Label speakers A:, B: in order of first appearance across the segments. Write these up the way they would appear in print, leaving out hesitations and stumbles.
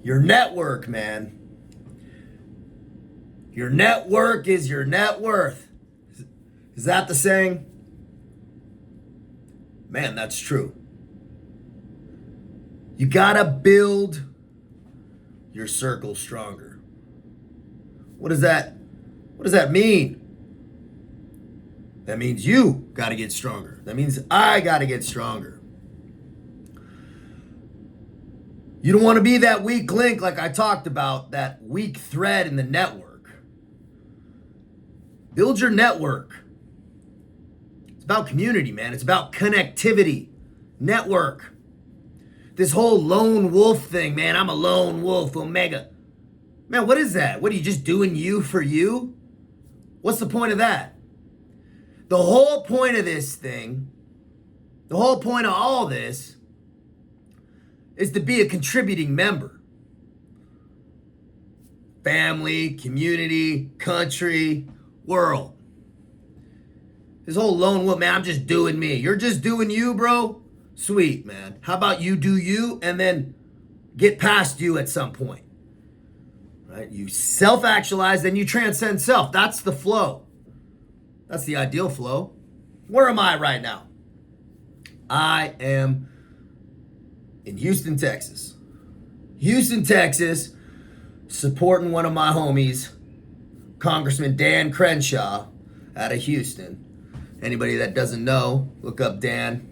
A: Your network, man. Your network is your net worth. Is that the saying? Man, that's true. You gotta build your circle stronger. What does that mean? That means you gotta get stronger. That means I gotta get stronger. You don't want to be that weak link like I talked about, that weak thread in the network. Build your network. It's about community, man. It's about connectivity, network. This whole lone wolf thing, man. I'm a lone wolf, Omega. Man, what is that? What are you just doing you for you? What's the point of that? The whole point of this thing, the whole point of all this is to be a contributing member. Family, community, country, world. This whole lone wolf, man, I'm just doing me. You're just doing you, bro? Sweet, man. How about you do you and then get past you at some point? Right? You self-actualize, then you transcend self. That's the flow. That's the ideal flow. Where am I right now? I am in Houston, Texas. Houston, Texas, supporting one of my homies, Congressman Dan Crenshaw out of Houston. Anybody that doesn't know, look up Dan.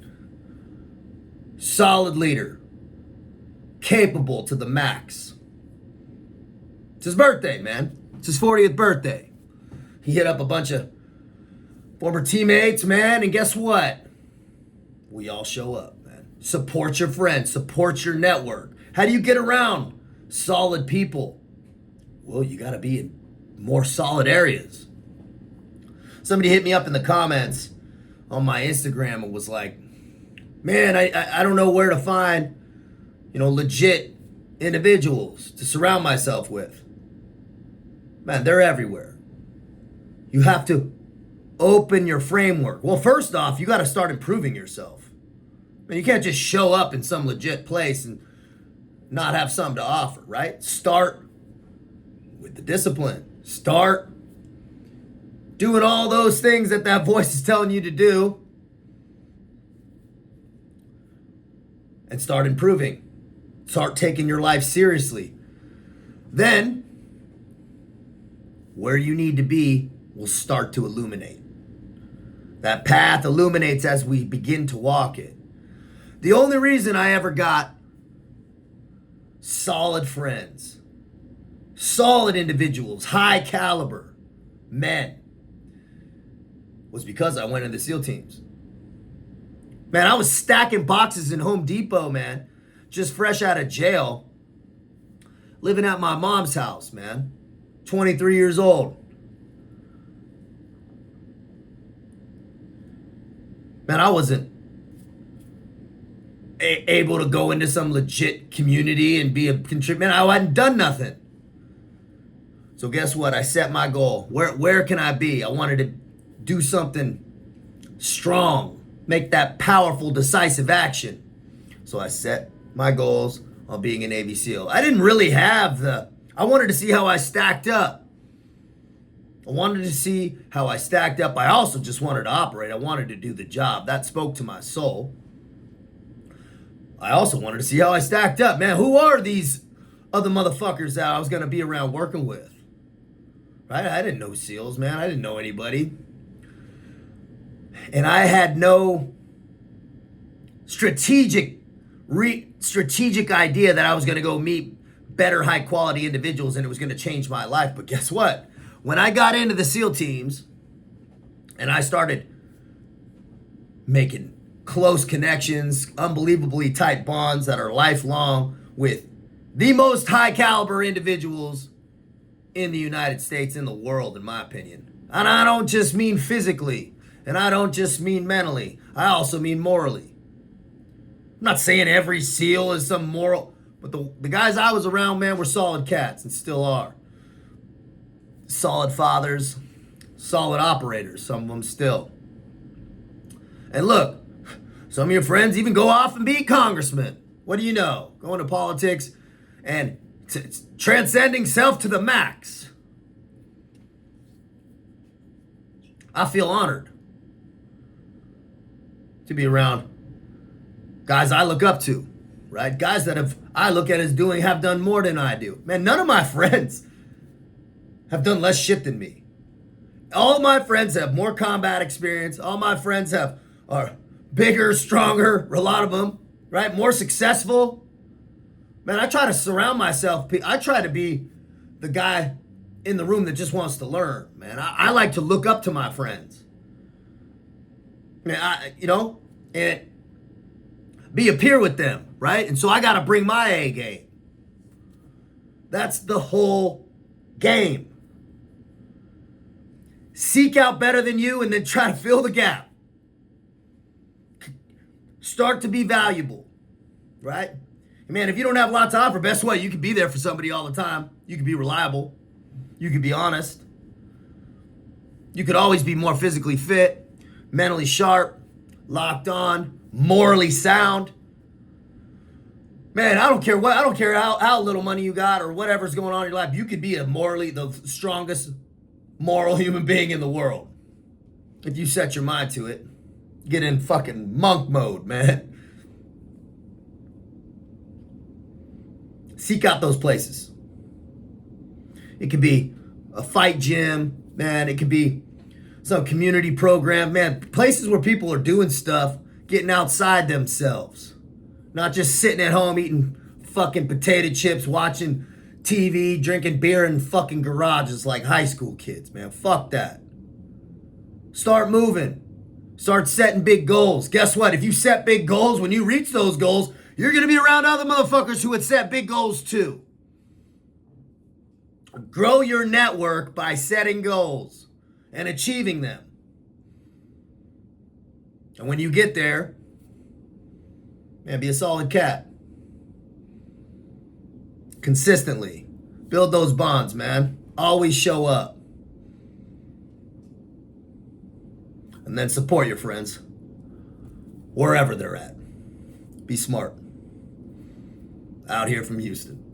A: Solid leader. Capable to the max. It's his birthday, man. It's his 40th birthday. He hit up a bunch of former teammates, man, and guess what? We all show up. Support your friends, support your network. How do you get around solid people? Well, you got to be in more solid areas. Somebody hit me up in the comments on my Instagram and was like, man, I don't know where to find, legit individuals to surround myself with. Man, they're everywhere. You have to open your framework. Well, first off, you got to start improving yourself. You can't just show up in some legit place and not have something to offer, right? Start with the discipline. Start doing all those things that voice is telling you to do. And start improving. Start taking your life seriously. Then, where you need to be will start to illuminate. That path illuminates as we begin to walk it. The only reason I ever got solid friends, solid individuals, high caliber men, was because I went into the SEAL teams. Man, I was stacking boxes in Home Depot, man, just fresh out of jail, living at my mom's house, man, 23 years old. Man, I wasn't able to go into some legit community and be a contributor. Man, I hadn't done nothing. So guess what? I set my goal. Where can I be? I wanted to do something strong, make that powerful, decisive action. So I set my goals on being a Navy SEAL. I didn't really have I wanted to see how I stacked up. I wanted to see how I stacked up. I also just wanted to operate. I wanted to do the job. That spoke to my soul. I also wanted to see how I stacked up. Man, who are these other motherfuckers that I was going to be around working with? Right? I didn't know SEALs, man. I didn't know anybody. And I had no strategic idea that I was going to go meet better high quality individuals and it was going to change my life. But guess what? When I got into the SEAL teams and I started making close connections, unbelievably tight bonds that are lifelong with the most high caliber individuals in the United States, in the world, in my opinion. And I don't just mean physically, and I don't just mean mentally. I also mean morally. I'm not saying every SEAL is some moral, but the guys I was around, man, were solid cats and still are. Solid fathers, solid operators, some of them still. And look, some of your friends even go off and be congressmen. What do you know? Go into politics and It's transcending self to the max. I feel honored to be around guys I look up to, right? Guys that I look at as have done more than I do. Man, none of my friends have done less shit than me. All my friends have more combat experience. All my friends are bigger, stronger, a lot of them, right? More successful. Man, I try to surround myself. I try to be the guy in the room that just wants to learn, man. I like to look up to my friends. Man, and be a peer with them, right? And so I got to bring my A game. That's the whole game. Seek out better than you and then try to fill the gap. Start to be valuable, right? Man, if you don't have a lot to offer, best way, you can be there for somebody all the time. You can be reliable. You can be honest. You could always be more physically fit, mentally sharp, locked on, morally sound. Man, I don't care how little money you got or whatever's going on in your life. You could be the strongest moral human being in the world. If you set your mind to it. Get in fucking monk mode, man. Seek out those places. It could be a fight gym, man. It could be some community program, man. Places where people are doing stuff, getting outside themselves. Not just sitting at home eating fucking potato chips, watching TV, drinking beer in fucking garages like high school kids, man. Fuck that. Start moving. Start setting big goals. Guess what? If you set big goals, when you reach those goals, you're going to be around other motherfuckers who would set big goals too. Grow your network by setting goals and achieving them. And when you get there, man, be a solid cat. Consistently. Build those bonds, man. Always show up. And then support your friends. Wherever they're at. Be smart. Out here from Houston.